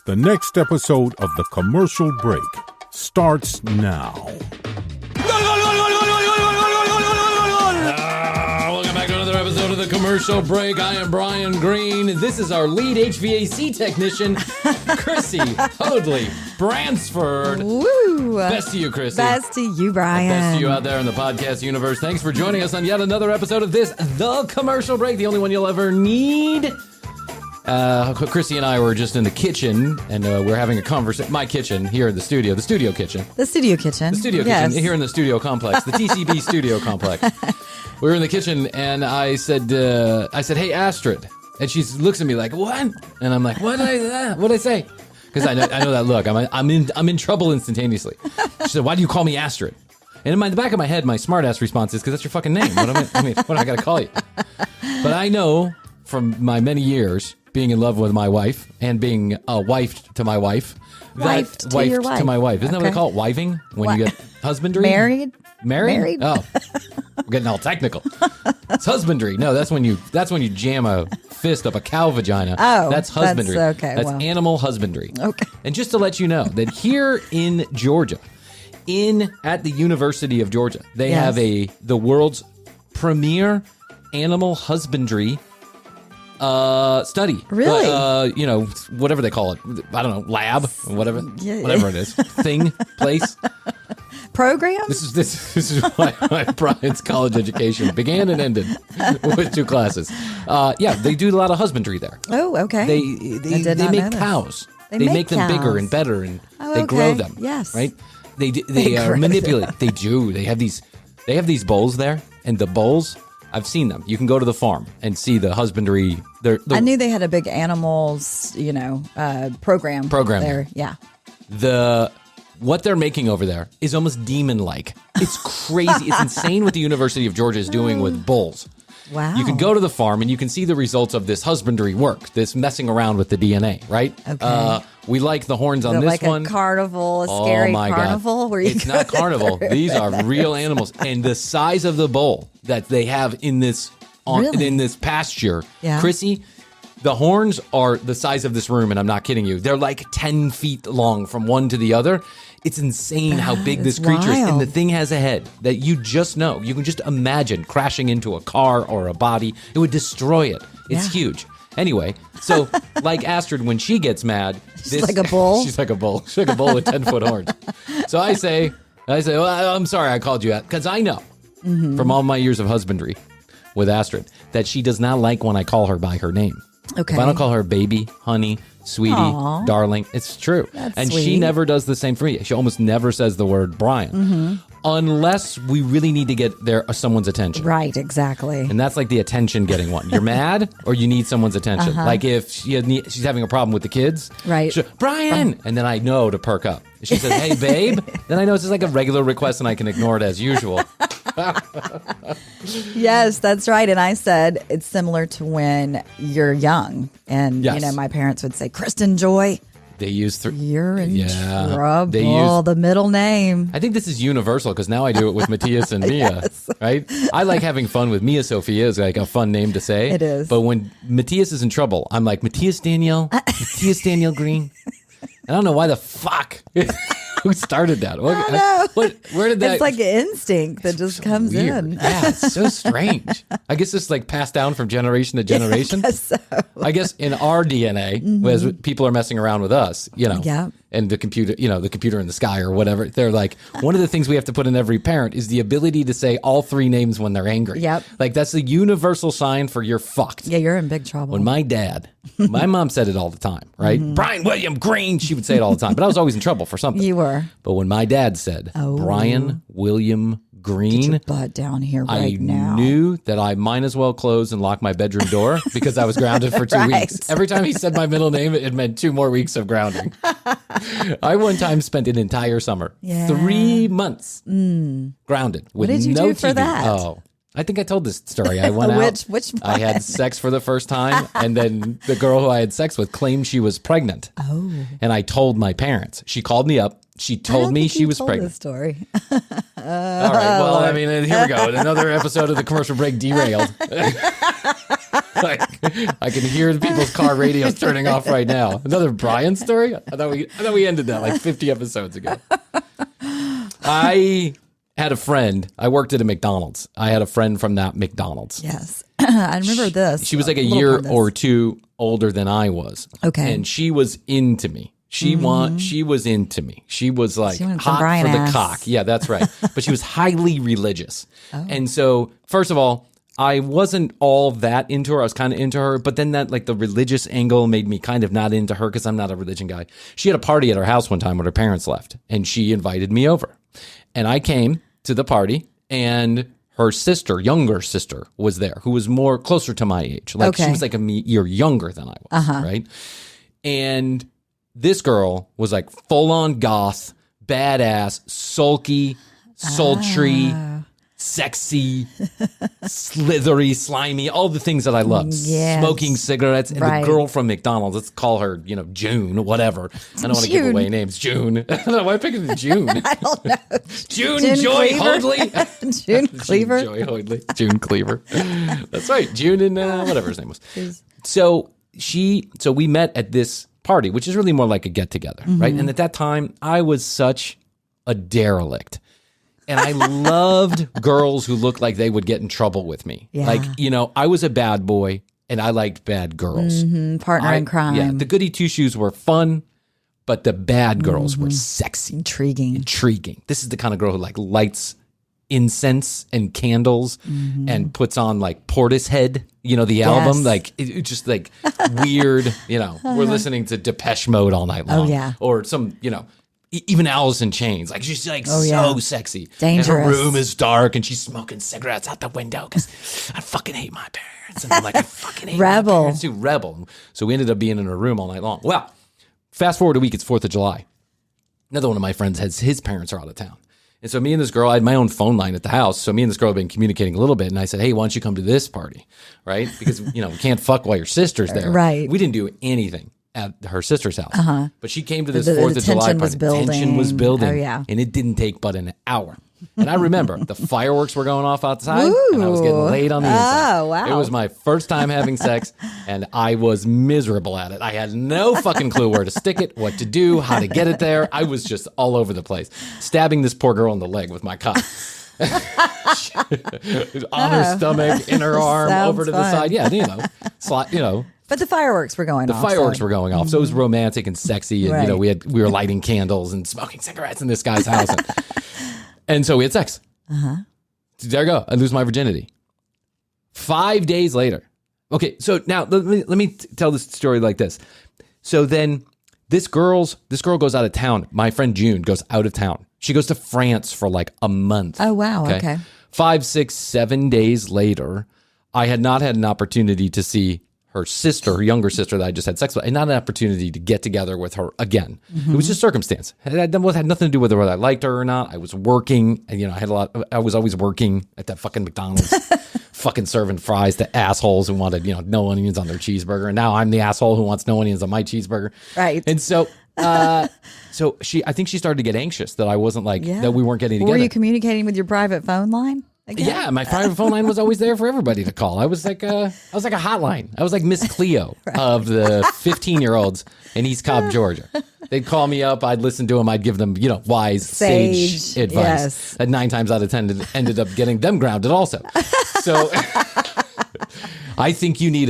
The next episode of The Commercial Break starts now. Welcome back to another episode of The Commercial Break. I am Bryan Green. This is our lead HVAC technician, Krissy Hoadley Bransford. Woo! Best to you, Krissy. Best to you, Bryan. Best to you out there in the podcast universe. Thanks for joining us on yet another episode of this, The Commercial Break, the only one you'll ever need. Krissy and I were just in the kitchen, and we're having a conversation. My kitchen here in the studio kitchen. The studio kitchen. The studio yes. kitchen here in the studio complex, the TCB studio complex. We were in the kitchen, and I said, "Hey, Astrid," and she looks at me like, "What?" And I'm like, "What did I say?" Because I know that look. I'm in trouble instantaneously. She said, "Why do you call me Astrid?" And in the back of my head, my smart ass response is, "Because that's your fucking name. What do I got to call you?" But I know from my many years being in love with my wife and being wifed to my wife. Wifed to your wife. To my wife. Isn't that what they call it? Wiving? When you get husbandry? Married? Married? Oh, we're getting all technical. It's husbandry. No, that's when you jam a fist up a cow vagina. Oh, that's husbandry. That's animal husbandry. Okay. And just to let you know that here in Georgia, at the University of Georgia, they have the world's premier animal husbandry study. Really? Whatever they call it. I don't know, lab, whatever it is. Thing, place. Program? This is why Bryan's college education began and ended with 2 classes. They do a lot of husbandry there. Oh, okay. They make cows. They make them bigger and better, and they grow them. Yes. Right? They manipulate. They do. They have these bulls there, and the bulls, I've seen them. You can go to the farm and see the husbandry. I knew they had a big animals, program there. Yeah. What they're making over there is almost demon-like. It's crazy. It's insane what the University of Georgia is doing with bulls. Wow. You can go to the farm and you can see the results of this husbandry work, this messing around with the DNA, right? Okay. We like the horns on this one. Like a carnival, a scary carnival? God. It's not carnival. These are real animals. And the size of the bull that they have in this pasture, Krissy, the horns are the size of this room, and I'm not kidding you. They're like 10 feet long from one to the other. It's insane how big this creature is. And the thing has a head that you just know. You can just imagine crashing into a car or a body. It would destroy it. It's huge. Anyway, so like Astrid, when she gets mad... She's like a bull? She's like a bull. She's like a bull with 10-foot horns. So I say, well, I'm sorry I called you out. Because I know from all my years of husbandry with Astrid that she does not like when I call her by her name. Okay. If I don't call her baby, honey, sweetie, darling, it's true. That's sweet. She never does the same for me. She almost never says the word Bryan. Unless we really need to get someone's attention. Right, exactly. And that's like the attention getting one. You're mad or you need someone's attention. Like if she's having a problem with the kids. Right. Bryan! And then I know to perk up. If she says, hey, babe, then I know it's just like a regular request and I can ignore it as usual. Yes, that's right. And I said it's similar to when you're young. And, my parents would say, Kristen Joy. They use you're in trouble. The middle name. I think this is universal because now I do it with Matthias and Mia, right? I like having fun with Mia. Sophia is like a fun name to say. It is. But when Matthias is in trouble, I'm like, Matthias Daniel Green. I don't know why the fuck. Who started that? Where did that? It's like an instinct that just comes in. Yeah, it's so strange. I guess it's like passed down from generation to generation. I guess in our DNA, as people are messing around with us, and the computer, the computer in the sky or whatever, they're like, one of the things we have to put in every parent is the ability to say all 3 names when they're angry. Yep. Like that's the universal sign for you're fucked. Yeah, you're in big trouble. When my mom said it all the time, right? Bryan William Green, she would say it all the time, but I was always in trouble for something. You were. But when my dad said, Bryan William Green, get your butt down here now. I knew that I might as well close and lock my bedroom door because I was grounded for 2 weeks. Every time he said my middle name, it meant 2 more weeks of grounding. I one time spent an entire summer, 3 months, grounded with what did you no do for TV. that? Oh, I think I told this story. I went out. Which one? I had sex for the first time, and then the girl who I had sex with claimed she was pregnant. Oh. And I told my parents. She called me up. She told me she was pregnant. This story. All right. Well, I mean, here we go. Another episode of The Commercial Break derailed. Like, I can hear people's car radios turning off right now. Another Bryan story? I thought we ended that like 50 episodes ago. I had a friend. I worked at a McDonald's. I had a friend from that McDonald's. Yes. I remember this. She was like a year or two older than I was. Okay. And she was into me. She was into me. She was like hot for the cock. Yeah, that's right. But she was highly religious. Oh. And so, first of all, I wasn't all that into her. I was kind of into her, but then that like the religious angle made me kind of not into her because I'm not a religion guy. She had a party at her house one time when her parents left, and she invited me over. And I came to the party, and her sister, younger sister, was there, who was closer to my age. Like she was like a year younger than I was, right? And this girl was like full on goth, badass, sulky, sultry, sexy, slithery, slimy, all the things that I love. Yes. Smoking cigarettes. And the girl from McDonald's, let's call her, June, whatever. I don't want to give away names. June. I don't know why I picked June. I don't know. June Joy Hoadley. June Cleaver. Joy Hoadley. June Cleaver. That's right. June and whatever his name was. So we met at this party, which is really more like a get together, right? And at that time, I was such a derelict. And I loved girls who looked like they would get in trouble with me. Yeah. Like, I was a bad boy and I liked bad girls. Partner in crime. Yeah, the goody two-shoes were fun, but the bad girls were sexy. Intriguing. This is the kind of girl who like lights incense and candles and puts on like Portishead, the album, like it just like weird, we're listening to Depeche Mode all night long. Oh, yeah. Or some, even Alice in Chains. Like she's like so sexy. Dangerous. And her room is dark and she's smoking cigarettes out the window because I fucking hate my parents. And I'm like, I fucking hate my parents too. Rebel. So we ended up being in her room all night long. Well, fast forward a week, it's 4th of July. Another one of my friends his parents are out of town. And so me and this girl, I had my own phone line at the house. So me and this girl have been communicating a little bit. And I said, hey, why don't you come to this party? Right? Because, we can't fuck while your sister's there. Right. We didn't do anything at her sister's house. But she came to this 4th of July party. Tension was building. Oh, yeah. And it didn't take but an hour. And I remember the fireworks were going off outside and I was getting laid on the inside. Oh, wow. It was my first time having sex and I was miserable at it. I had no fucking clue where to stick it, what to do, how to get it there. I was just all over the place, stabbing this poor girl in the leg with my cock. On her stomach, in her arm, over to the side. Yeah, But the fireworks were going off. Were going off. So it was romantic and sexy. And, we were lighting candles and smoking cigarettes in this guy's house. And so we had sex. There I go. I lose my virginity. 5 days later. Okay, so now let me tell this story like this. So then this girl goes out of town. My friend June goes out of town. She goes to France for like a month. Oh, wow. Okay. 5, 6, 7 days later, I had not had an opportunity to see her sister, her younger sister that I just had sex with, and not an opportunity to get together with her again. It was just circumstance. It had nothing to do with whether I liked her or not. I was working, and I was always working at that fucking McDonald's, fucking serving fries to assholes who wanted, no onions on their cheeseburger. And now I'm the asshole who wants no onions on my cheeseburger. Right. And so, I think she started to get anxious that I wasn't that we weren't getting together. Were you communicating with your private phone line? Again? Yeah, my private phone line was always there for everybody to call. I was like a hotline. I was like Miss Cleo of the 15-year-olds in East Cobb, Georgia. They'd call me up. I'd listen to them. I'd give them, wise, sage advice. Yes. And 9 times out of 10, ended up getting them grounded also. So I think you need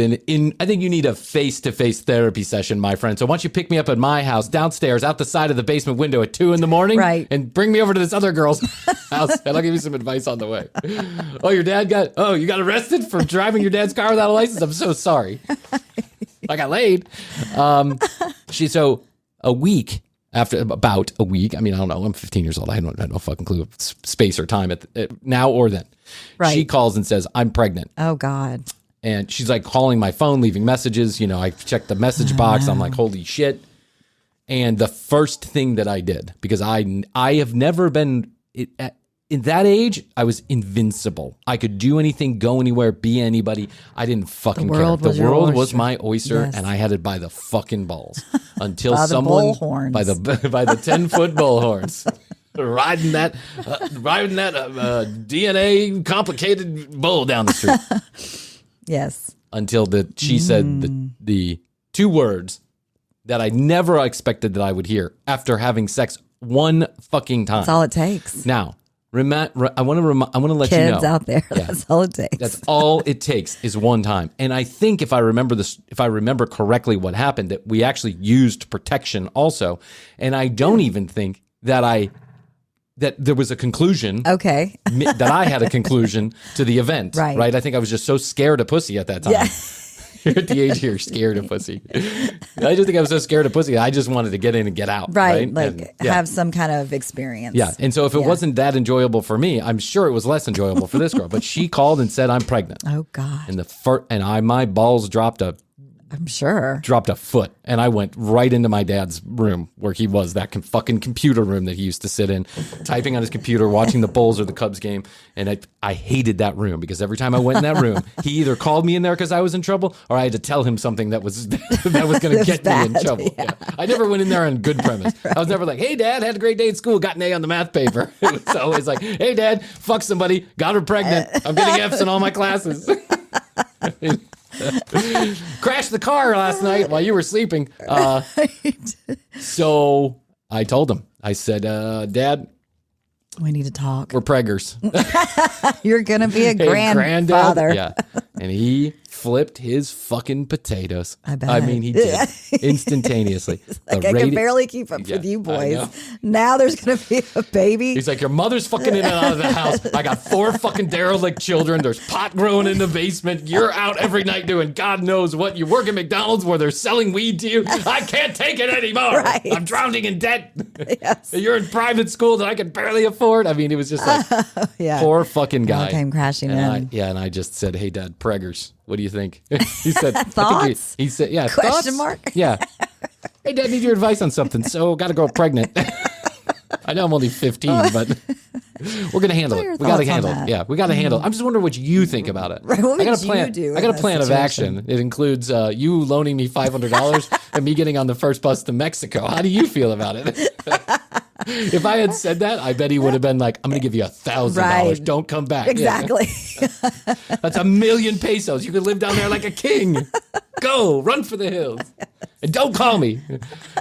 a face-to-face therapy session, my friend. So why don't you pick me up at my house downstairs out the side of the basement window at 2 a.m, right, and bring me over to this other girl's house, and I'll give you some advice on the way. You got arrested for driving your dad's car without a license? I'm so sorry. I got laid. A week after, about a week. I mean, I don't know. I'm 15 years old. I had no fucking clue of space or time at now or then. Right. She calls and says, I'm pregnant. Oh, God. And she's like calling my phone, leaving messages. I checked the message box. I'm like, holy shit. And the first thing that I did, because I have never been, in that age, I was invincible. I could do anything, go anywhere, be anybody. I didn't fucking care. The world was my oyster, yes, and I had it by the fucking balls until by someone by the 10-foot bullhorns. Riding that DNA complicated bull down the street. Yes. until she said the two words that I never expected that I would hear after having sex one fucking time. That's all it takes. Now, I want to let Kids you know. out there, that's all it takes. That's all it takes is one time. And I think if I remember correctly what happened, that we actually used protection also. And I don't even think that there was a conclusion. Okay. That I had a conclusion to the event. Right. I think I was just so scared of pussy at that time. Yeah. You're at the age here, scared of pussy. I just think I was so scared of pussy. I just wanted to get in and get out. Right. Like have some kind of experience. Yeah. And so if it wasn't that enjoyable for me, I'm sure it was less enjoyable for this girl. But she called and said, I'm pregnant. Oh, God. And my balls dropped a foot, and I went right into my dad's room where he was, that fucking computer room that he used to sit in, typing on his computer, watching the Bulls or the Cubs game. And I hated that room because every time I went in that room, he either called me in there because I was in trouble, or I had to tell him something that was going to get me in trouble. Yeah. I never went in there on good premise. I was never like, hey, Dad, had a great day at school, got an A on the math paper. It was always like, hey, Dad, fuck somebody, got her pregnant, I'm getting F's in all my classes. Crashed the car last night while you were sleeping. So I told him, I said, Dad, we need to talk. We're preggers. You're going to be a grandfather. Yeah. And he flipped his fucking potatoes. I bet. I mean, he did instantaneously. Like, I can barely keep up with you boys. Now there's going to be a baby. He's like, your mother's fucking in and out of the house. I got 4 fucking derelict children. There's pot growing in the basement. You're out every night doing God knows what. You work at McDonald's where they're selling weed to you. I can't take it anymore. Right. I'm drowning in debt. Yes. You're in private school that I can barely afford. I mean, it was just like, poor fucking guy. All came crashing in. And I just said, hey, Dad, preggers. What do you think? He said, thoughts? He said, yeah, question thoughts? Mark? Yeah. Hey, Dad, need your advice on something. So, got a girl pregnant. I know I'm only 15, but we're going to handle it. We got to handle it. Yeah, we got to handle it. I'm just wondering what you think about it. Right, what would you do? I got a plan of action. It includes you loaning me $500 and me getting on the first bus to Mexico. How do you feel about it? If I had said that, I bet he would have been like, I'm going to give you $1,000. Right. Don't come back. Exactly. Yeah. That's 1,000,000 pesos. You could live down there like a king. Go, run for the hills. And don't call me.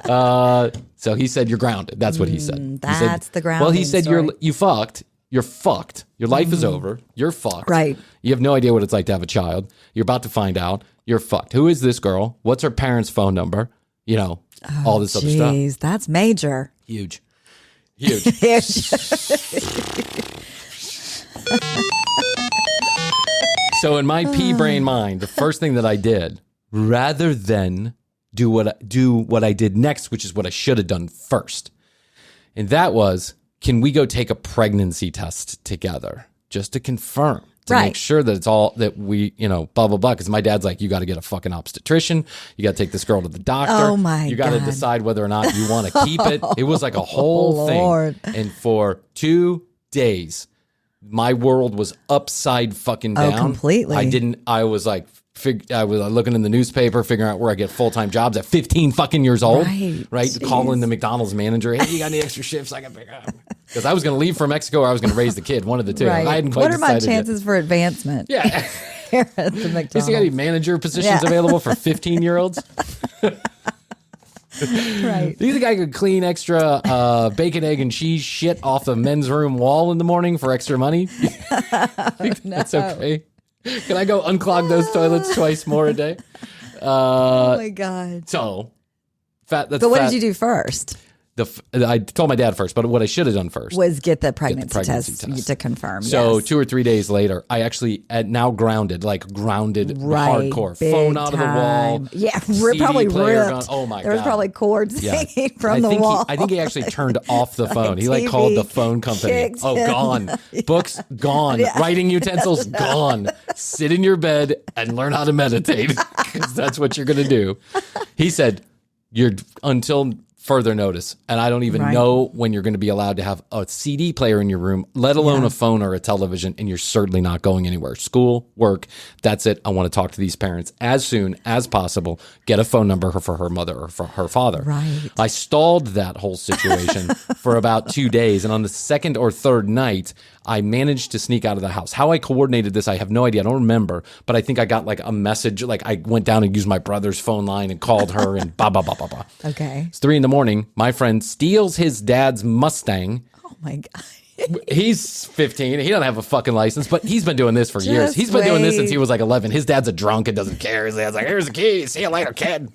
So he said, you're grounded. That's what he said. That's the grounding. Well, he said, story. you fucked. You're fucked. Your life is over. You're fucked. Right. You have no idea what it's like to have a child. You're about to find out. You're fucked. Who is this girl? What's her parents' phone number? You know, all this other stuff. That's major. Huge. So in my pea brain mind, the first thing that I did, rather than do what I did next, which is what I should have done first, and that was, can we go take a pregnancy test together just to confirm, to make sure that it's all that we, blah, blah, blah. Because my dad's like, you got to get a fucking obstetrician. You got to take this girl to the doctor. Oh, my God. You got to decide whether or not you want to keep it. It was like a whole thing. And for 2 days, my world was upside fucking down. Oh, completely. I was like, I was looking in the newspaper, figuring out where I get full-time jobs at 15 fucking years old. Right? Calling the McDonald's manager, hey, you got any extra shifts I can pick up? Because I was going to leave for Mexico or I was going to raise the kid, one of the two. Right. I hadn't quite what are my decided chances for advancement? Yeah. Here at the McDonald's. You got any manager positions available for 15-year-olds? Right. Do you think I could clean extra bacon, egg, and cheese shit off the men's room wall in the morning for extra money? That's okay. Can I go unclog those toilets twice more a day? Oh my God. So, what did you do first? I told my dad first, but what I should have done first was get the pregnancy test to confirm. So 2 or 3 days later, I actually now grounded hardcore. Big Phone out of the wall. Yeah, CD probably player ripped. Oh my God. There was probably cords hanging from the wall. I think he actually turned off the phone. He called the phone company. Gone. Books gone. Yeah. Writing utensils gone. Sit in your bed and learn how to meditate because that's what you're going to do. He said, until further notice. And I don't even know when you're going to be allowed to have a CD player in your room, let alone a phone or a television, and you're certainly not going anywhere. School, work, that's it. I want to talk to these parents as soon as possible, get a phone number for her mother or for her father. Right. I stalled that whole situation for about 2 days, and on the second or third night, I managed to sneak out of the house. How I coordinated this, I have no idea. I don't remember, but I think I got like a message. Like I went down and used my brother's phone line and called her and blah, blah, blah, blah, blah. Okay. It's 3 a.m. My friend steals his dad's Mustang. Oh my God. He's 15. He doesn't have a fucking license, but he's been doing this for years. He's been doing this since he was like 11. His dad's a drunk and doesn't care. His dad's like, here's the key. See you later, kid.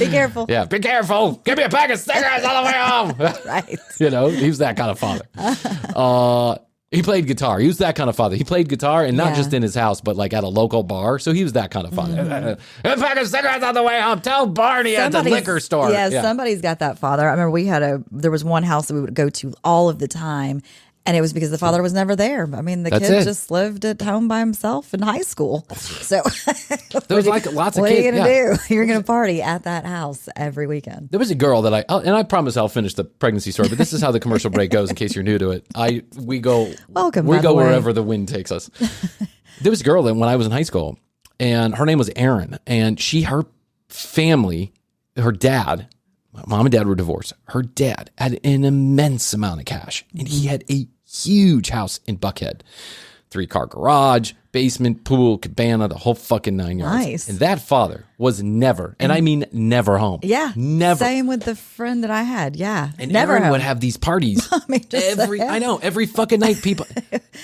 Be careful. Yeah, be careful. Give me a pack of cigarettes on the way home. Right. You know, he was that kind of father. He played guitar. He was that kind of father. He played guitar, and not just in his house, but like at a local bar. So he was that kind of father. A pack of cigarettes on the way home. Tell Barney at the liquor store. Yeah, somebody's got that father. I remember there was one house that we would go to all of the time, and it was because the father was never there. I mean, the kid just lived at home by himself in high school. So there was like lots of kids. What are you going to do? You're going to party at that house every weekend. There was a girl that I promise I'll finish the pregnancy story, but this is how the commercial break goes in case you're new to it. We go wherever the wind takes us. There was a girl that when I was in high school, and her name was Erin, and her family, her dad, mom and dad were divorced. Her dad had an immense amount of cash, and he had a huge house in Buckhead. 3-car garage, basement, pool, cabana, the whole fucking 9 yards. Nice. And that father was never, and I mean never home. Yeah. Never. Same with the friend that I had. Yeah. And never Erin would have these parties every fucking night. People.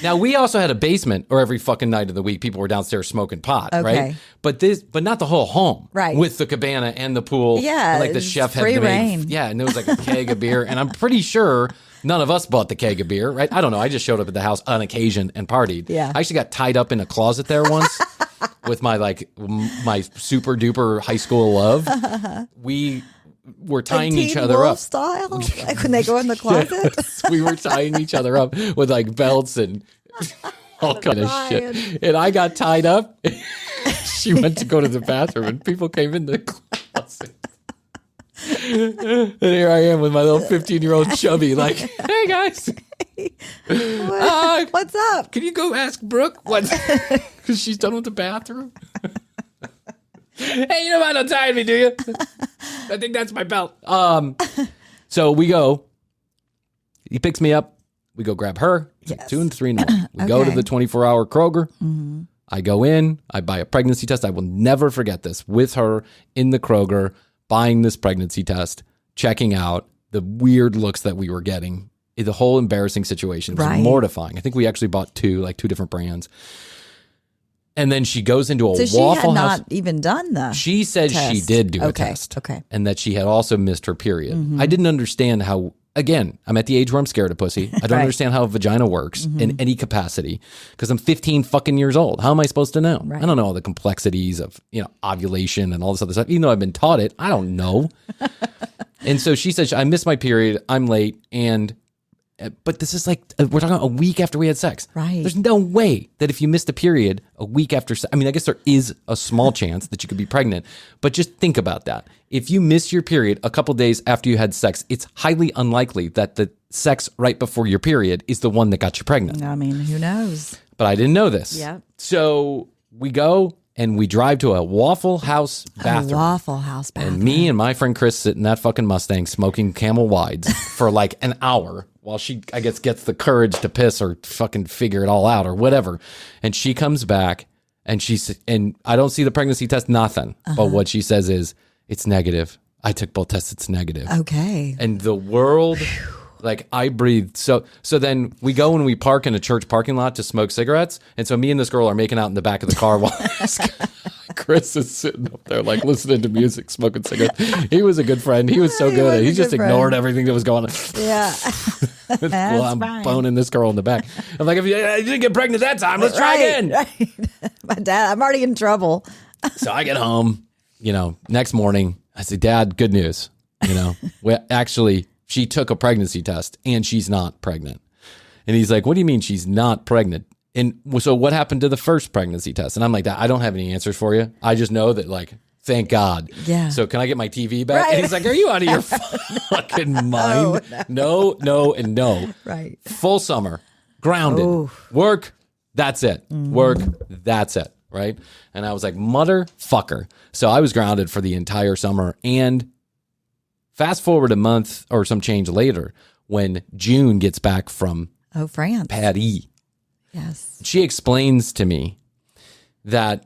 Now we also had a basement, or every fucking night of the week, people were downstairs smoking pot, right? But not the whole home, right? With the cabana and the pool. Yeah. And like the chef had free reign. And there was like a keg of beer, and I'm pretty sure none of us bought the keg of beer, right? I don't know. I just showed up at the house on occasion and partied. Yeah. I actually got tied up in a closet there once with my super duper high school love. We were tying each other up. Style? Like when they go in the closet? Yes, we were tying each other up with like belts and all kind of shit. And I got tied up. She went to go to the bathroom and people came in the closet. And here I am with my little 15-year-old chubby, like, hey guys, what's up? Can you go ask Brooke what? Because she's done with the bathroom. Hey, you know about untying me, do you? I think that's my belt. So we go. He picks me up. We go grab her. Yes. 2 and 3 in the morning. We go to the 24-hour Kroger. Mm-hmm. I go in. I buy a pregnancy test. I will never forget this. With her in the Kroger, buying this pregnancy test, checking out, the weird looks that we were getting, the whole embarrassing situation. It was mortifying. I think we actually bought two different brands. And then she goes into a Waffle House. So she had not even done the She said test. She did do a test. Okay. And that she had also missed her period. Mm-hmm. I didn't understand how, again, I'm at the age where I'm scared of pussy. I don't understand how a vagina works in any capacity because I'm 15 fucking years old. How am I supposed to know? Right. I don't know all the complexities of, ovulation and all this other stuff. Even though I've been taught it, I don't know. And so she said, I missed my period. I'm late. But this is like, we're talking a week after we had sex. Right. There's no way that if you missed a period a week after sex, I mean, I guess there is a small chance that you could be pregnant, but just think about that. If you miss your period a couple days after you had sex, it's highly unlikely that the sex right before your period is the one that got you pregnant. I mean, who knows? But I didn't know this. Yeah. So we go and we drive to a Waffle House bathroom. A Waffle House bathroom. And me and my friend Chris sit in that fucking Mustang smoking Camel Wides for like an hour while she, I guess, gets the courage to piss or fucking figure it all out or whatever. And she comes back and and I don't see the pregnancy test, nothing. But what she says is, it's negative. I took both tests. It's negative. Okay. And the world, like I breathed. So then we go and we park in a church parking lot to smoke cigarettes. And so me and this girl are making out in the back of the car while Chris is sitting up there like listening to music, smoking cigarettes. He was a good friend. He was so good. He just ignored everything that was going on. Yeah. Well, I'm boning this girl in the back. I'm like, if you didn't get pregnant that time, let's try again. Right. My dad, I'm already in trouble. So I get home, next morning. I say, Dad, good news. Actually, she took a pregnancy test and she's not pregnant. And he's like, what do you mean she's not pregnant? And so what happened to the first pregnancy test? And I'm like, I don't have any answers for you. I just know that Thank God. Yeah. So can I get my TV back? Right. And he's like, are you out of your fucking mind? No, and no. Right. Full summer, grounded. Ooh. Work, that's it. Work, that's it. Right. And I was like, motherfucker. So I was grounded for the entire summer. And fast forward a month or some change later, when June gets back from France. Paris. Yes. She explains to me that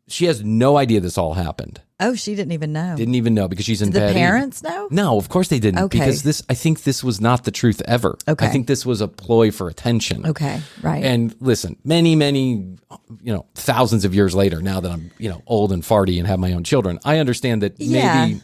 she has no idea this all happened. Oh, she didn't even know. Didn't even know because she's in Did Paris. the parents know? No, of course they didn't. Okay. Because I think this was not the truth ever. Okay. I think this was a ploy for attention. Okay, right. And listen, many, thousands of years later, now that I'm, old and farty and have my own children, I understand that maybe,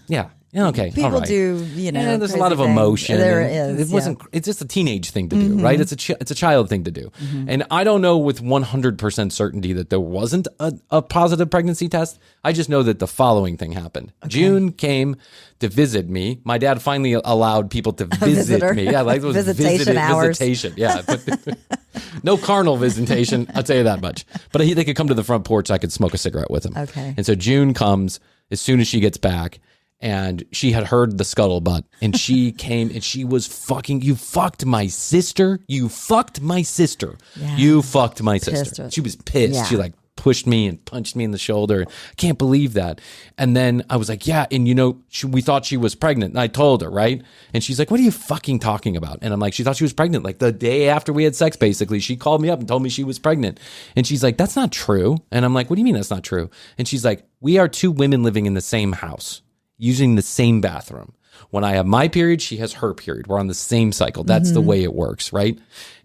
okay, people all right. do, there's a lot of emotion. There is. It wasn't. It's just a teenage thing to do, right? It's a child thing to do. And I don't know with 100% certainty that there wasn't a positive pregnancy test. I just know that the following thing happened. Okay. June came to visit me. My dad finally allowed people to visit me. Yeah, like those visitation hours. Visitation. Yeah. No carnal visitation. I'll tell you that much. But they could come to the front porch. So I could smoke a cigarette with him. Okay. And so June comes as soon as she gets back. And she had heard the scuttlebutt, and she came and she was fucking, you fucked my sister. You fucked my sister. Yeah. You fucked my sister. She was pissed. Yeah. She like pushed me and punched me in the shoulder. I can't believe that. And then I was like, yeah. And we thought she was pregnant. And I told her, right? And she's like, what are you fucking talking about? And I'm like, she thought she was pregnant. Like the day after we had sex, basically, she called me up and told me she was pregnant. And she's like, that's not true. And I'm like, what do you mean that's not true? And she's like, we are two women living in the same house, using the same bathroom. When I have my period, she has her period. We're on the same cycle. That's the way it works, right?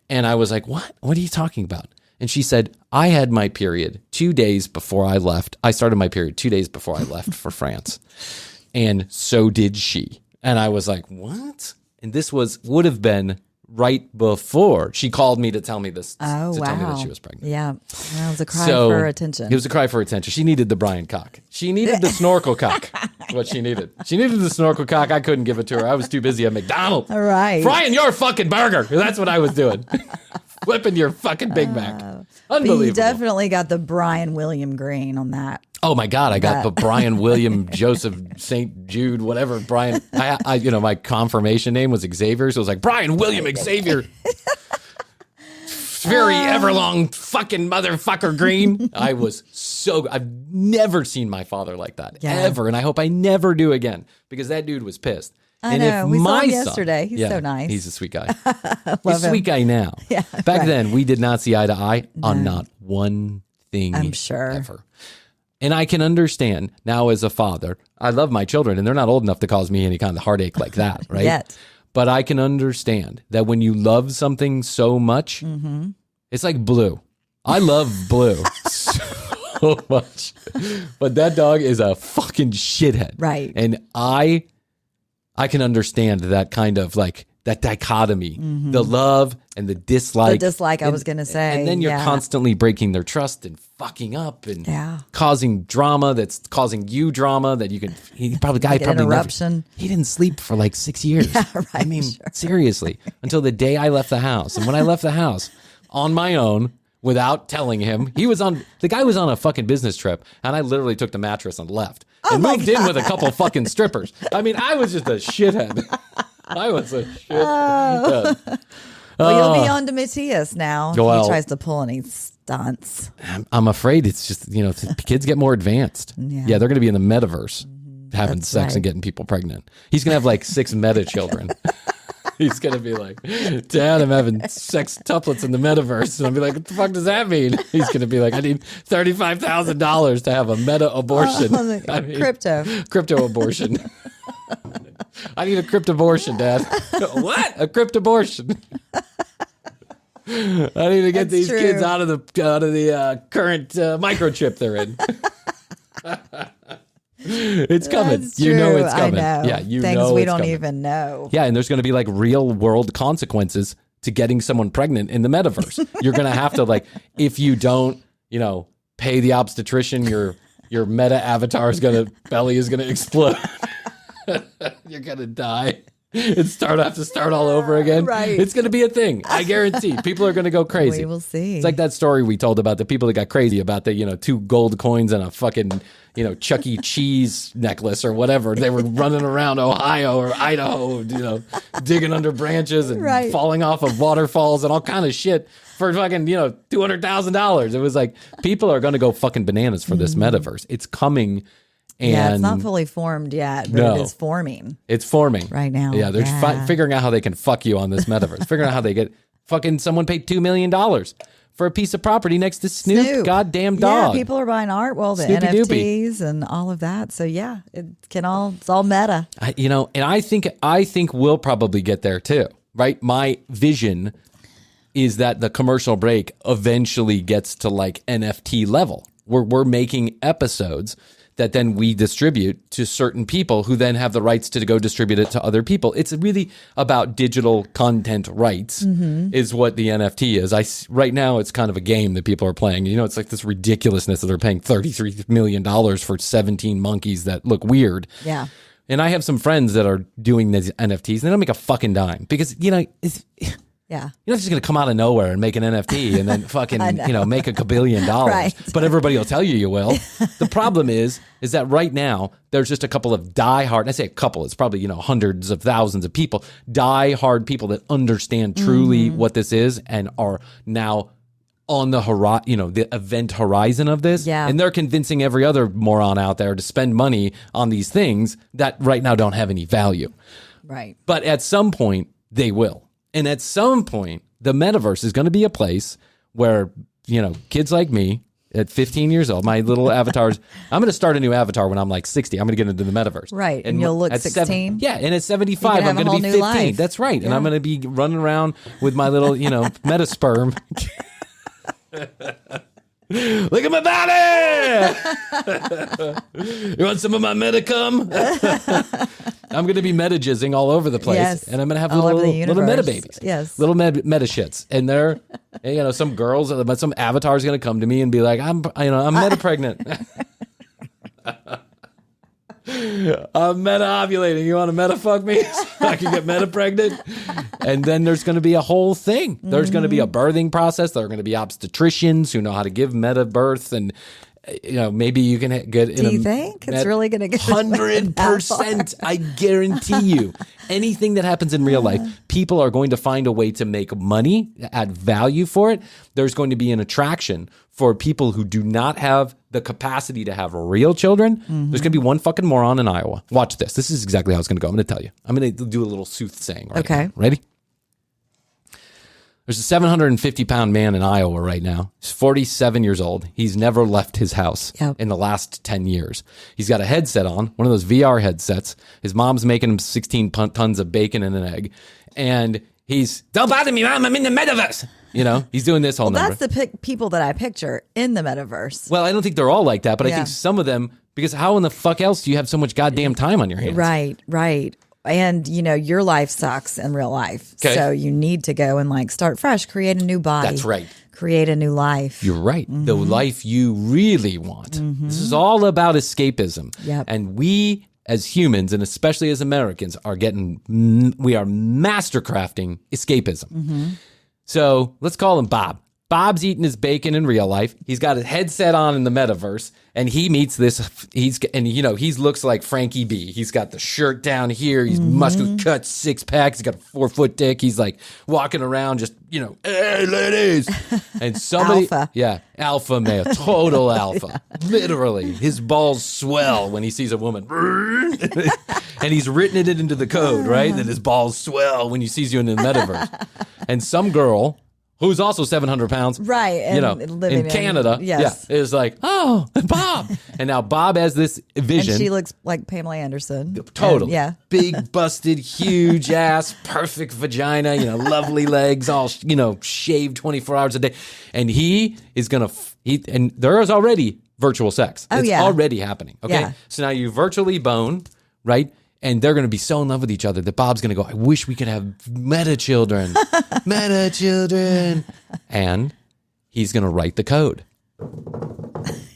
And I was like, what? What are you talking about? And she said, I had my period 2 days before I left. I started my period 2 days before I left for France. And so did she. And I was like, what? And this would have been right before she called me to tell me this. Oh, to wow. tell me that she was pregnant. Yeah. That was a cry for attention. It was a cry for attention. She needed the Bryan cock. She needed the snorkel cock. What she needed. She needed the snorkel cock. I couldn't give it to her. I was too busy at McDonald. All right. Frying your fucking burger. That's what I was doing. Flipping your fucking Big Mac. Unbelievable. But you definitely got the Bryan William Green on that. Oh my God, I got the Bryan William Joseph St. Jude, whatever. Bryan, my confirmation name was Xavier, so it was like Bryan William Xavier. Very everlong fucking motherfucker Green. I've never seen my father like that, ever. And I hope I never do again, because that dude was pissed. I know. We saw him yesterday. He's so nice. He's a sweet guy. He's a sweet guy now. Yeah, Back then, we did not see eye to eye on not one thing I'm sure. ever. And I can understand now as a father, I love my children and they're not old enough to cause me any kind of heartache like that, right? Yet. But I can understand that when you love something so much, it's like Blue. I love Blue so much. But that dog is a fucking shithead. Right. And I can understand that kind of like that dichotomy, the love and the dislike. The dislike, I was going to say. And then you're constantly breaking their trust and fucking up and causing drama that's causing you drama that you can. He probably interruption. He didn't sleep for like 6 years. Yeah, right, I mean, seriously, until the day I left the house. And when I left the house on my own, without telling him, the guy was on a fucking business trip, and I literally took the mattress and left and moved in with a couple fucking strippers. I mean, I was just a shithead. I was a shithead. Well, you'll be on to Matthias now if he tries to pull any stunts. I'm afraid it's just, kids get more advanced. Yeah, they're going to be in the Metaverse having sex and getting people pregnant. He's going to have like 6 meta children. He's going to be like, Dad, I'm having sex tuplets in the Metaverse. And I'll be like, what the fuck does that mean? He's going to be like, I need $35,000 to have a meta abortion. Crypto abortion. I need a crypt abortion, Dad. What? A crypt abortion. I need to get these kids out of the current microchip they're in. It's coming. That's you know it's true. coming. I know. Yeah, Things we don't coming. even know. Yeah, and there's going to be like real world consequences to getting someone pregnant in the Metaverse. You're going to have to if you don't, pay the obstetrician, your meta avatar's belly is going to explode. You're going to die. and have to start all over again. Right. It's going to be a thing. I guarantee. People are going to go crazy. We will see. It's like that story we told about the people that got crazy about the, 2 gold coins and a fucking, Chuck E. Cheese necklace or whatever. They were running around Ohio or Idaho, digging under branches and falling off of waterfalls and all kind of shit for fucking, $200,000. It was like, people are going to go fucking bananas for this metaverse. It's coming. And it's not fully formed yet, but it is forming. It's forming. Right now. Yeah, they're figuring out how they can fuck you on this metaverse. Figuring out how they get someone paid $2 million for a piece of property next to Snoop. Goddamn dog. Yeah, people are buying art. Well, the Snoopy NFTs and all of that. So yeah, it's all meta. And I think we'll probably get there too, right? My vision is that the commercial break eventually gets to like NFT level. We're making episodes that then we distribute to certain people who then have the rights to go distribute it to other people. It's really about digital content rights is what the NFT is. Right now, it's kind of a game that people are playing. It's like this ridiculousness that they're paying $33 million for 17 monkeys that look weird. Yeah. And I have some friends that are doing these NFTs and they don't make a fucking dime because, yeah. You're not just going to come out of nowhere and make an NFT and then fucking, make $1 billion. Right. But everybody will tell you will. The problem is that right now, there's just a couple of diehard, I say a couple, it's probably, hundreds of thousands of people, diehard people that understand truly what this is and are now on the the event horizon of this. Yeah. And they're convincing every other moron out there to spend money on these things that right now don't have any value. Right. But at some point, they will. And at some point, the metaverse is going to be a place where, kids like me at 15 years old, my little avatars, I'm going to start a new avatar when I'm like 60. I'm going to get into the metaverse. Right. And you'll look 16. And at 75, I'm going to be 15. Life. That's right. Yeah. And I'm going to be running around with my little, metasperm. Look at my body! You want some of my metacum? I'm going to be meta-jizzing all over the place. Yes. And I'm going to have little meta babies. Yes. Little meta shits. And they're, some girls, some avatar's going to come to me and be like, I'm meta pregnant. I'm meta ovulating. You want to meta fuck me so I can get meta pregnant? And then there's going to be a whole thing. There's going to be a birthing process. There are going to be obstetricians who know how to give meta birth, and maybe you can get. Do you think it's really going to get 100%? I guarantee you. Anything that happens in real life, people are going to find a way to make money, add value for it. There's going to be an attraction for people who do not have the capacity to have real children. There's going to be one fucking moron in Iowa. Watch this. This is exactly how it's going to go. I'm going to tell you. I'm going to do a little soothsaying right now. Ready? There's a 750-pound man in Iowa right now. He's 47 years old. He's never left his house in the last 10 years. He's got a headset on, one of those VR headsets. His mom's making him 16 tons of bacon and an egg. And he's, don't bother me, Mom, I'm in the metaverse. He's doing this whole number. That's the people that I picture in the metaverse. Well, I don't think they're all like that, but I think some of them, because how in the fuck else do you have so much goddamn time on your hands? Right. And, your life sucks in real life. Okay. So you need to go and start fresh, create a new body. That's right. Create a new life. You're right. The life you really want. This is all about escapism. Yep. And we as humans, and especially as Americans, we are mastercrafting escapism. So let's call him Bob. Bob's eating his bacon in real life. He's got a headset on in the metaverse, and he meets this. He looks like Frankie B. He's got the shirt down here. He's muscular, cut, 6-pack. He's got a 4-foot dick. He's like walking around, just hey ladies, and somebody, alpha. Alpha male, total alpha. Literally, his balls swell when he sees a woman, and he's written it into the code, right? That his balls swell when he sees you in the metaverse, and some girl who's also 700 pounds, right? And living in Canada, is like, oh, Bob. And now Bob has this vision. And she looks like Pamela Anderson. Totally. And, big, busted, huge ass, perfect vagina, lovely legs, all, shaved 24 hours a day. And he is going to, and there is already virtual sex. It's already happening. Okay. Yeah. So now you virtually bone, right? And they're going to be so in love with each other that Bob's going to go, I wish we could have meta children. And he's going to write the code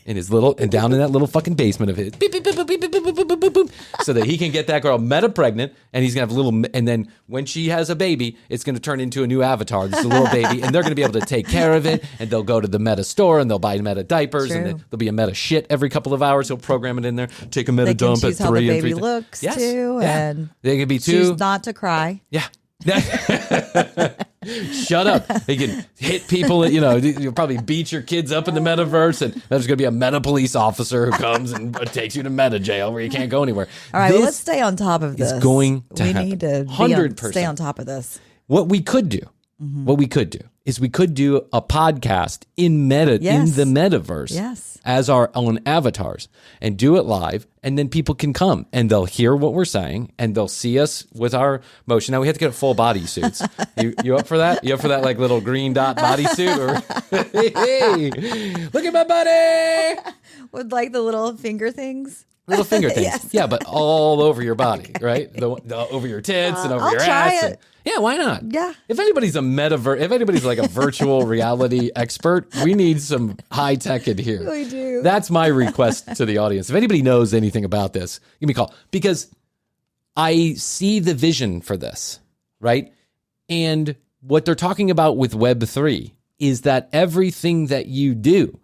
in his little, and down in that little fucking basement of his, beep, beep, beep, beep, beep, beep, beep, beep, beep, beep, beep, so that he can get that girl meta pregnant, and he's gonna have a little, and then when she has a baby, it's gonna turn into a new avatar. This is a little baby, and they're gonna be able to take care of it, and they'll go to the meta store and they'll buy meta diapers, and there'll be a meta shit every couple of hours. He'll program it in there, take a meta dump at 3 and 3. How the baby looks too, and they can be choose not to cry. Yeah. Shut up. They can hit people, you'll probably beat your kids up in the metaverse, and there's going to be a meta police officer who comes and takes you to meta jail where you can't go anywhere. All right, well, let's stay on top of this. It's going to we happen. Need to 100%. Stay on top of this. What we could do is we could do a podcast in the metaverse as our own avatars and do it live, and then people can come and they'll hear what we're saying and they'll see us with our motion. Now we have to get full body suits. You up for that? You up for that like little green dot bodysuit? Hey, look at my body! With like the little finger things. Little finger things. Yeah, but all over your body, right? The over your tits and over your ass. Yeah, why not? Yeah. If anybody's like a virtual reality expert, we need some high tech in here. We do. That's my request to the audience. If anybody knows anything about this, give me a call. Because I see the vision for this, right? And what they're talking about with Web3 is that everything that you do,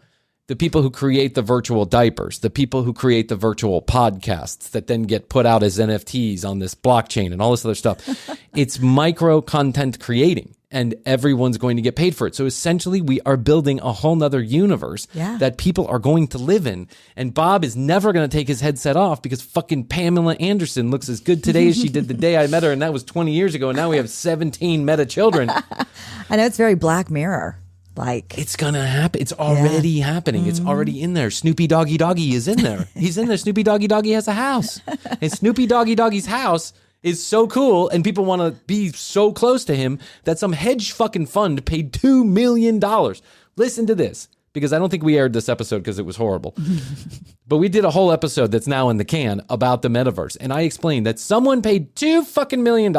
the people who create the virtual diapers, the people who create the virtual podcasts that then get put out as NFTs on this blockchain and all this other stuff, it's micro content creating, and everyone's going to get paid for it. So essentially we are building a whole nother universe that people are going to live in. And Bob is never going to take his headset off because fucking Pamela Anderson looks as good today as she did the day I met her. And that was 20 years ago. And now we have 17 meta children. I know, it's very Black Mirror. Like, it's gonna happen. It's already happening. It's already in there. Snoopy Doggy Doggy is in there. He's in there. Snoopy Doggy Doggy has a house, and Snoopy Doggy Doggy's house is so cool, and people want to be so close to him that some hedge fucking fund paid $2 million. Listen to this, because I don't think we aired this episode because it was horrible, but we did a whole episode that's now in the can about the metaverse, and I explained that someone paid $2 million.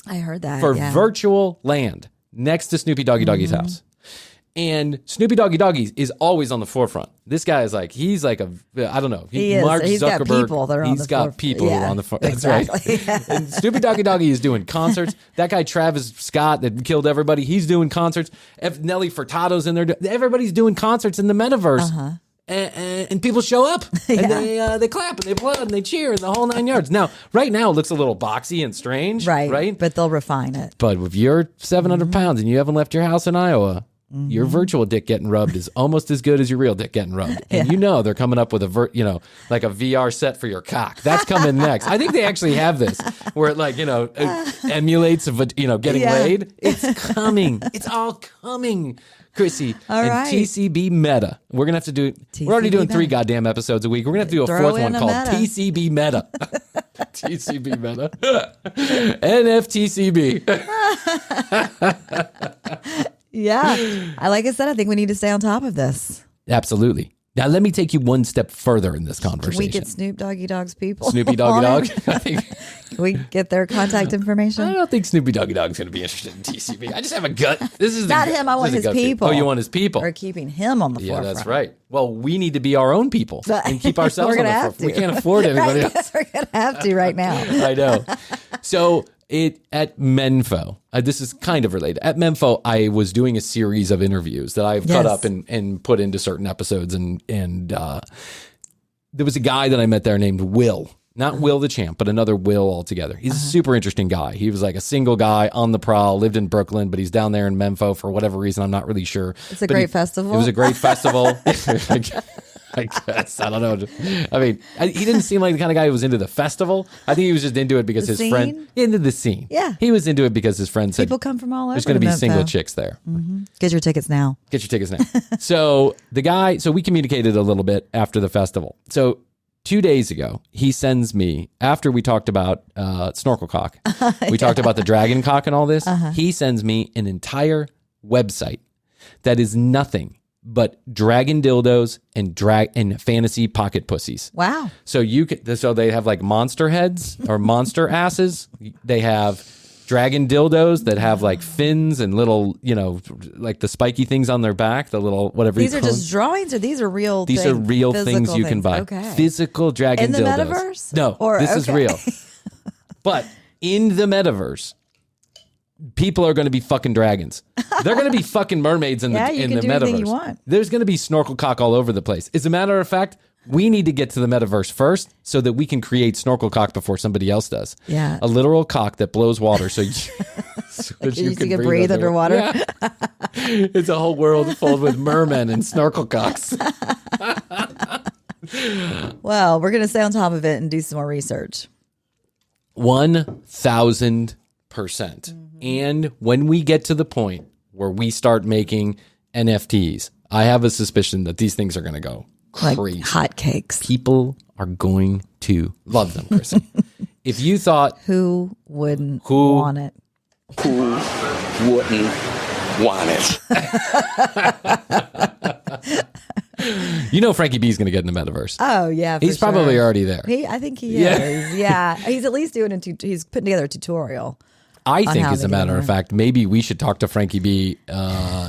I heard that for virtual land next to Snoopy Doggy Doggy's house. And Snoopy Doggy Doggy is always on the forefront. This guy is like, he's like I don't know. He is. Mark He's Zuckerberg. Got people that are on he's got people who are on the front. That's exactly. right. And Snoopy Doggy Doggy is doing concerts. That guy, Travis Scott, that killed everybody, he's doing concerts. Nelly Furtado's in there. Everybody's doing concerts in the metaverse. And people show up, and they clap, and they applaud, and they cheer, and the whole 9 yards. Now, right now, it looks a little boxy and strange. Right? But they'll refine it. But if you're 700 pounds and you haven't left your house in Iowa, your virtual dick getting rubbed is almost as good as your real dick getting rubbed. And they're coming up with like a VR set for your cock. That's coming next. I think they actually have this where it emulates getting laid. It's coming. It's all coming. Krissy and TCB Meta. We're going to have to do, we're already doing 3 goddamn episodes a week. We're going to have to do a 4th one called TCB Meta. TCB Meta. NFTCB. Yeah. Like I said, I think we need to stay on top of this. Absolutely. Now, let me take you one step further in this conversation. Can we get Snoop Doggy Dog's people? Snoopy Doggy Dog? I think. Can we get their contact information? I don't think Snoopy Doggy Dog's going to be interested in TCB. I just have a gut. This is not him. I want his people. Oh, you want his people? Or keeping him on the forefront. Yeah, that's right. Well, we need to be our own people and keep ourselves on the forefront. We can't afford anybody else. We're going to have to right now. I know. So at Menfo, this is kind of related. At Menfo, I was doing a series of interviews that I've cut up and put into certain episodes. And there was a guy that I met there named Will. Not Will the Champ, but another Will altogether. He's a super interesting guy. He was like a single guy on the prowl, lived in Brooklyn, but he's down there in Menfo for whatever reason. I'm not really sure. It's a great festival. It was a great festival. I guess. I don't know. I mean, he didn't seem like the kind of guy who was into the festival. I think he was just into it because his friend... Into the scene. Yeah. He was into it because his friend said... People come from all over. There's going to be single chicks there. Mm-hmm. Get your tickets now. Get your tickets now. So we communicated a little bit after the festival. So 2 days ago, he sends me, after we talked about snorkel cock, we talked about the dragon cock and all this, he sends me an entire website that is nothing but dragon dildos and fantasy pocket pussies. Wow. So they have like monster heads or monster asses. They have dragon dildos that have like fins and little, like the spiky things on their back, the little whatever. These are just drawings, or these are real? These are real things you can buy. Okay. Physical dragon dildos. In the metaverse? No, this is real. But in the metaverse, people are going to be fucking dragons. They're going to be fucking mermaids in the metaverse. You want. There's going to be snorkel cock all over the place. As a matter of fact, we need to get to the metaverse first so that we can create snorkel cock before somebody else does. Yeah. A literal cock that blows water so you can breathe underwater. Yeah. It's a whole world filled with mermen and snorkel cocks. Well, we're going to stay on top of it and do some more research. 1,000%. And when we get to the point where we start making NFTs, I have a suspicion that these things are going to go crazy. Like hotcakes. People are going to love them, Krissy. If you thought... Who wouldn't want it? Who wouldn't want it? Frankie B is going to get in the metaverse. Oh, yeah, he's probably already there. I think he is. Yeah. He's at least he's putting together a tutorial. I think, as a matter of fact, maybe we should talk to Frankie B.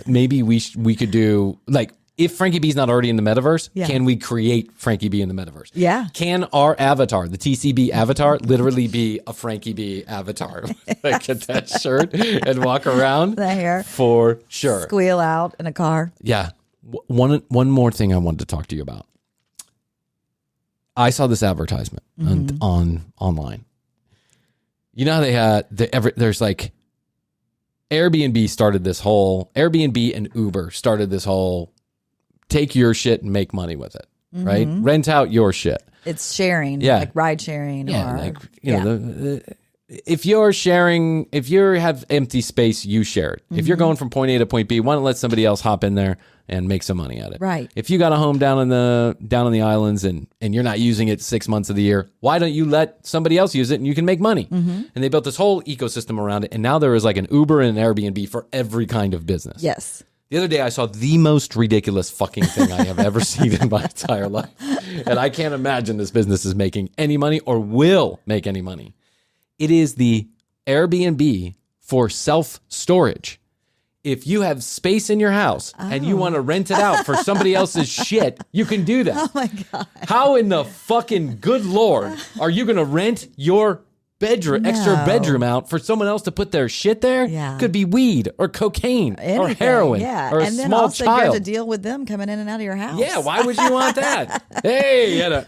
Maybe we could do, like, if Frankie B is not already in the metaverse, can we create Frankie B in the metaverse? Yeah. Can our avatar, the TCB avatar, literally be a Frankie B avatar? Like, get that shirt and walk around? The hair. For sure. Squeal out in a car. Yeah. One more thing I wanted to talk to you about. I saw this advertisement online. You know how they had there's like Airbnb and Uber started this whole take your shit and make money with it, right? Rent out your shit. It's sharing, like ride sharing. Yeah, or, like, if you have empty space, you share it. If you're going from point A to point B, why don't let somebody else hop in there and make some money at it? Right. If you got a home down in the islands and you're not using it 6 months of the year, why don't you let somebody else use it and you can make money? And they built this whole ecosystem around it. And now there is like an Uber and an Airbnb for every kind of business. Yes. The other day, I saw the most ridiculous fucking thing I have ever seen in my entire life. And I can't imagine this business is making any money or will make any money. It is the Airbnb for self-storage. If you have space in your house and you want to rent it out for somebody else's shit, you can do that. Oh, my God. How in the fucking good Lord are you going to rent your extra bedroom out for someone else to put their shit there? Yeah. Could be weed or cocaine or heroin or a and then small also you child. have to deal with them coming in and out of your house. Yeah, why would you want that? Hey, hey.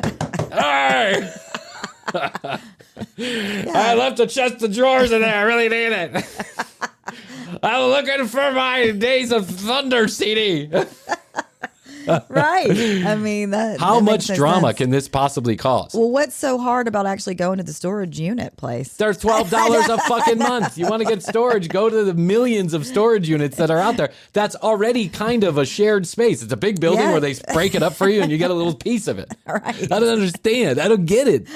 I left a chest of drawers in there. I really need it. I'm looking for my Days of Thunder CD. Right. I mean, how much drama can this possibly cause? Well, what's so hard about actually going to the storage unit place? They're $12 a fucking month. You want to get storage, go to the millions of storage units that are out there. That's already kind of a shared space. It's a big building where they break it up for you and you get a little piece of it. Right. I don't understand. I don't get it.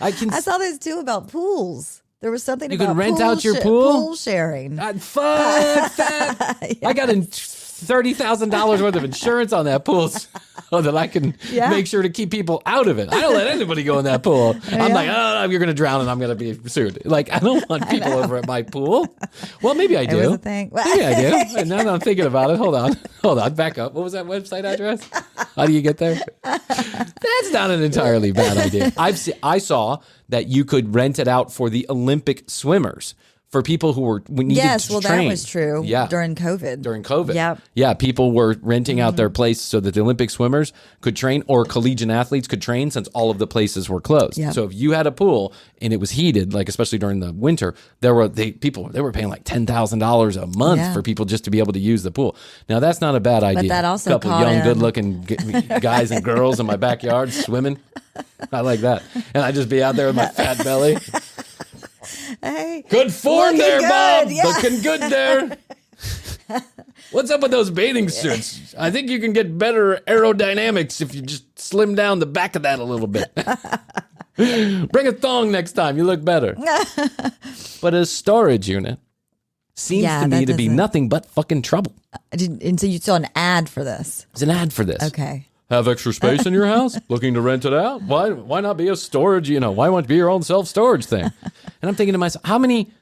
I saw this too about pools. There was something you about can rent out your pool sharing. Fuck that. Yeah. I got $30,000 worth of insurance on that pool so that I can make sure to keep people out of it. I don't let anybody go in that pool. I'm like, oh, you're going to drown and I'm going to be sued. Like, I don't want people over at my pool. Well, maybe I do. It was a thing. Maybe I do. And now that I'm thinking about it, hold on, back up. What was that website address? How do you get there? That's not an entirely bad idea. I saw that you could rent it out for the Olympic swimmers. For people who needed to train. That was true during COVID. Yeah, people were renting out their place so that the Olympic swimmers could train or collegiate athletes could train since all of the places were closed. Yep. So if you had a pool and it was heated, like especially during the winter, they were paying like $10,000 a month for people just to be able to use the pool. Now that's not a bad idea. But that also a couple young, good-looking guys and girls in my backyard swimming. I like that. And I'd just be out there with my fat belly. Hey, good form there, Bob. Yeah. Looking good there. What's up with those bathing suits? I think you can get better aerodynamics if you just slim down the back of that a little bit. Bring a thong next time. You look better. But a storage unit seems to me to be nothing but fucking trouble. And so you saw an ad for this? It's an ad for this. Okay. Have extra space in your house? Looking to rent it out? Why not be a storage, why not be your own self-storage thing? And I'm thinking to myself, how many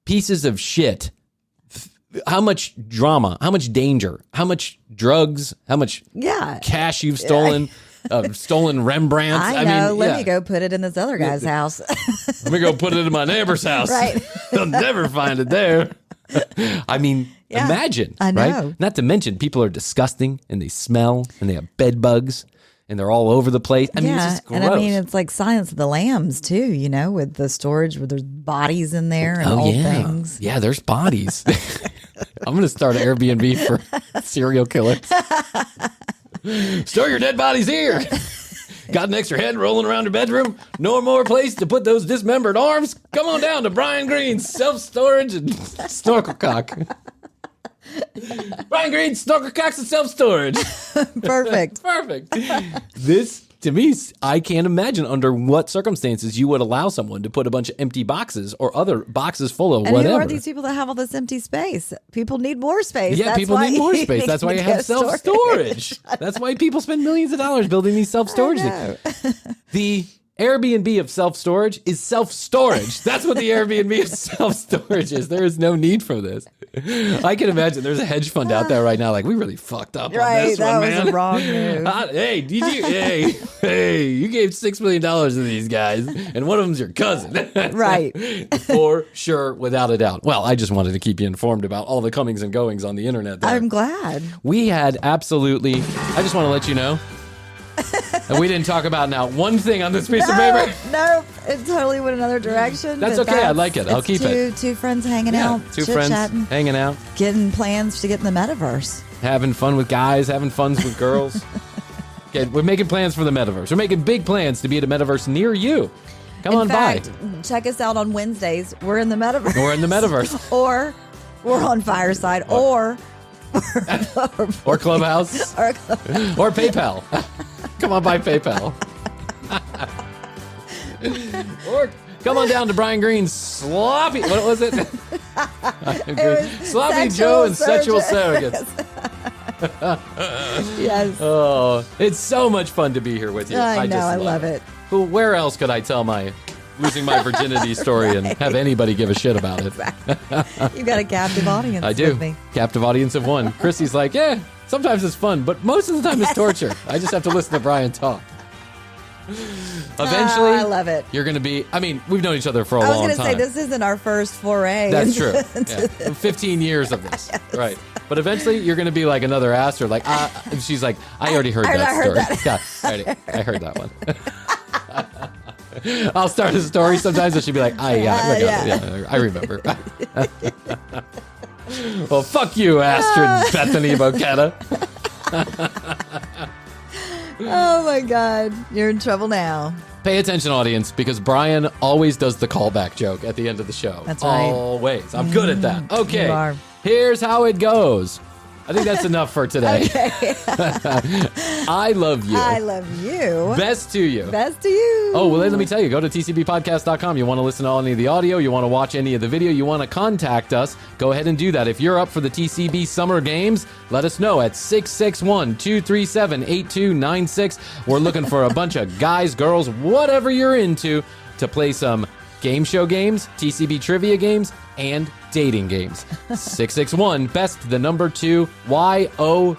pieces of shit, how much drama, how much danger, how much drugs, how much cash you've stolen, stolen Rembrandts. I know. Let me go put it in this other guy's house. Let me go put it in my neighbor's house. Right. They'll never find it there. I mean, imagine, I know. Right? Not to mention, people are disgusting and they smell and they have bed bugs and they're all over the place. I mean, it's just gross. And I mean, it's like Silence of the Lambs too, you know, with the storage where there's bodies in there and old things. Yeah, there's bodies. I'm going to start an Airbnb for serial killers. Store your dead bodies here. Got an extra head rolling around your bedroom? No more place to put those dismembered arms? Come on down to Bryan Green's self-storage and snorkel cock. Bryan Green's snorkel cocks and self-storage. Perfect. Perfect. This, to me, I can't imagine under what circumstances you would allow someone to put a bunch of empty boxes or other boxes full of whatever. And who are these people that have all this empty space? People need more space. Yeah, people need more space. That's why you have self-storage. That's why people spend millions of dollars building these self-storage things. The Airbnb of self-storage is self-storage. That's what the Airbnb of self-storage is. There is no need for this. I can imagine there's a hedge fund out there right now like, we really fucked up on this one, man. That was a wrong move. Hey, you gave $6 million to these guys, and one of them's your cousin. Right. For sure, without a doubt. Well, I just wanted to keep you informed about all the comings and goings on the internet there. I'm glad. We had absolutely, I just want to let you know, and we didn't talk about now one thing on this piece of paper. Nope. It totally went another direction. That's okay. I like it. I'll keep it. Two friends hanging out. Two friends hanging out. Getting plans to get in the metaverse. Having fun with guys, having fun with girls. Okay, we're making plans for the metaverse. We're making big plans to be at a metaverse near you. Come on by. Check us out on Wednesdays. We're in the metaverse. We're in the metaverse. Or we're on Fireside. Or Clubhouse. Or PayPal. Come on by PayPal. Or come on down to Bryan Green's sloppy. What was it? Sloppy Joe and Sexual Surrogates. Yes. Oh, it's so much fun to be here with you. I know. I love it. Where else could I tell my losing my virginity story and have anybody give a shit about it? You've got a captive audience. I do. With me. Captive audience of one. Krissy's like, yeah, sometimes it's fun, but most of the time it's torture. I just have to listen to Bryan talk. Eventually, I love it. You're going to be, I mean, we've known each other for a long time. I was going to say, this isn't our first foray. That's true. Yeah. 15 years of this. Yes. Right. But eventually you're going to be like another Astor. Like, and she's like, I already heard that story. Yeah, I heard that one. I'll start a story sometimes and she'll be like, I remember. Well, fuck you, Astrid Bethany Bocetta. Oh my God, you're in trouble now. Pay attention, audience, because Bryan always does the callback joke at the end of the show. That's right. Always. I'm good at that. Okay. You are. Here's how it goes. I think that's enough for today. Okay. I love you. I love you. Best to you. Best to you. Oh, well, let me tell you, go to tcbpodcast.com. You want to listen to any of the audio, you want to watch any of the video, you want to contact us, go ahead and do that. If you're up for the TCB Summer Games, let us know at 661-237-8296. We're looking for a bunch of guys, girls, whatever you're into, to play some game show games, TCB trivia games, and dating games. 661 best the number 2 YO.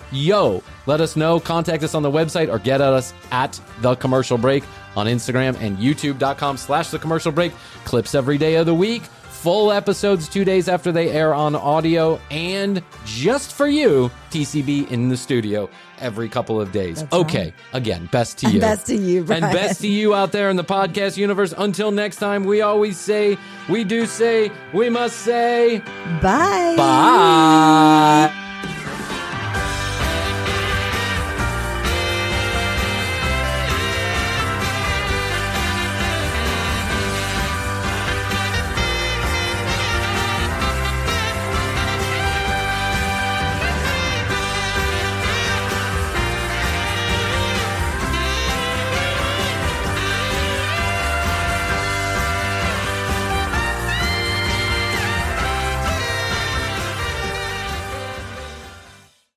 Let us know. Contact us on the website or get at us at The Commercial Break on Instagram and youtube.com/The Commercial Break. Clips every day of the week. Full episodes 2 days after they air on audio, and just for you, TCB in the studio every couple of days. That's okay. Right. Again, best to you. Best to you, Bryan. And best to you out there in the podcast universe. Until next time, we always say, we do say, we must say, bye. Bye.